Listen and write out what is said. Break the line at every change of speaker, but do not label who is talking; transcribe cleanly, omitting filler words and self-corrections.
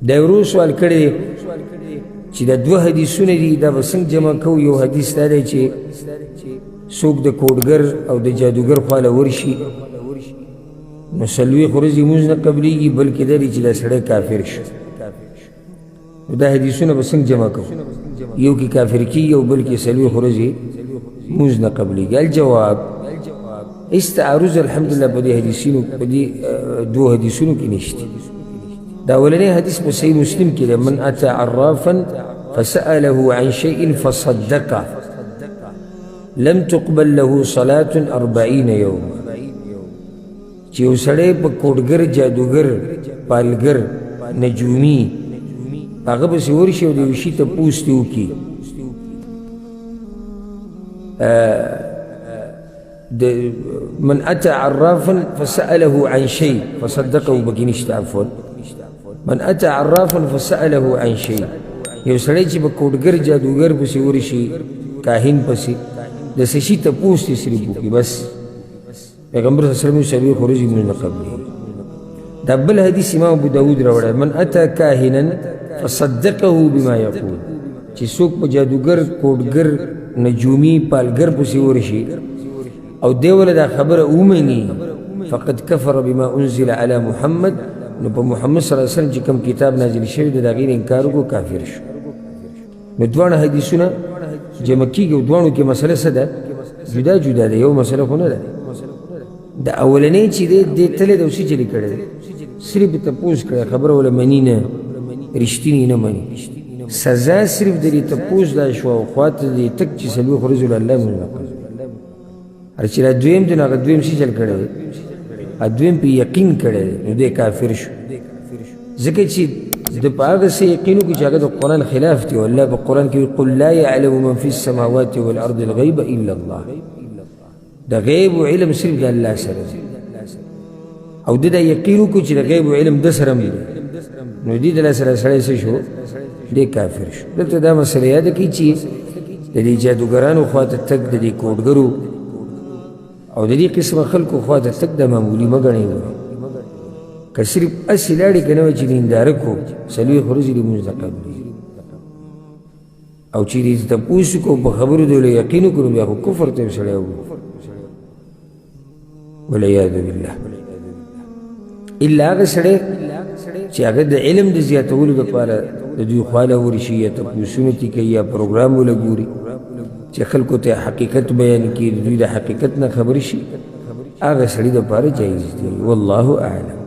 دا ورو سوال کړی دی چې دا دوه حدیثونه دي دا به څنګه جمع کوو. یو حدیث دا دی چې څوک د کوډګر او د جادوګر خواله ورشي نو څلوېښت ورځې لمونځ نه قبلیږي، بلکې دا دی چې دا سړی کافر شي. نو دا حدیثونه به څنګه جمع کوو؟ یو کې کافر کېږي او بل کې څلوېښت ورځې لمونځ نه قبلیږي. الجواب هېڅ تعارض الحمدلله په دې حدیثونو په دې دوو حدیثونو کې نشته. دا اولنی حدیث په صحیح مسلم کې دی، من اتی عرافا فسأله عن شيء فصدقه لم تقبل له صلاة 40 يوما. چې یو سړی په کوډګر، جادوګر، پالګر، نجومي هغه پسې ورشي او د یو شي تپوس دې وکړي، من اتى عرافا فسأله عن شيء فصدقه بکې نشته، عفوا من اتى عرافا فسأله عن شيء. یو سړی چې په کوډګر، جادوګر پسې ورشي، کاهن پسې د څه شي تپوس دې صرف وکړي، بس پیغمبر صلی الله علیه وسلم څلوېښت ورځې لمونځ نه قبلېږي. دا بل حدیث امام ابو داود راوړی، من اتى کاهنا فصدقه بما يقول. چې څوک په جادوګر، کوډګر، نجومي، پالګر پسې ورشي او دی وله دا خبره ومني فقد کفر بما انزل على محمد. نو په محمد صلی الله علیه وسلم چې کوم کتاب نازل شوی دی د هغې نه انکار وکړو، کافر شو. نو دواړه حدیثونه جمع کېږي او دواړو کې مسله څه ده؟ جدا جدا ده، یو مسله خو نه ده. د اولنۍ چې دی دې تللی ده او څه چلې کړی دی، صرف یې تپوس کړی، خبره وله مني نه، رښتینې نه مني. سزا صرف د دې تپوس دا شوه او خوا ته دې تک چې څلوېښت ورځې له الله لمونځ نه قبلوي. هر چې دا دویم دی نو هغه دویم څه چل کړی دی؟ دویم په یقین کړی دی، نو دی کافر شو. ځکه چې د په هغه څه یقین وکړي چې هغه د قرآن خلاف دی. او الله په قرآن کې قل لا یعلم من فی السماوات والارض الغیب الا الله. د غیب و علم صرف د الله سره دی، او د دا یقین وکړو چې د غیب و علم د سره هم دی، نو دې د الله سره سړی څه شو؟ دی کافر شو. دلته دا مسله یاده کړئ چې د دې جادوګرانو خوا ته تګ، د دې کوډګرو او د دې قسمه خلکو خوا ته تګ دا معمولي مه ګڼئ. که صرف هسې لاړې که نه وه چې نینداره کړو، څلوېښت ورځې لمونځ نه قبلېږي. او چې دې تپوس وکړو په خبرو دې له یقین وکړو، بیا خو کفر ته یې سړی وګورو، والعیاذ بالله. الا هغه سړی چې هغه د علم د زیاتولو دپاره د دوی خواله ورشي یا تپوسونه ترې کوي یا پروګرام وله ګوري چې خلکو ته حقیقت بیان کړي، د دوی د حقیقت نه خبر شي، هغه سړي دپاره جایز دی. والله اعلم.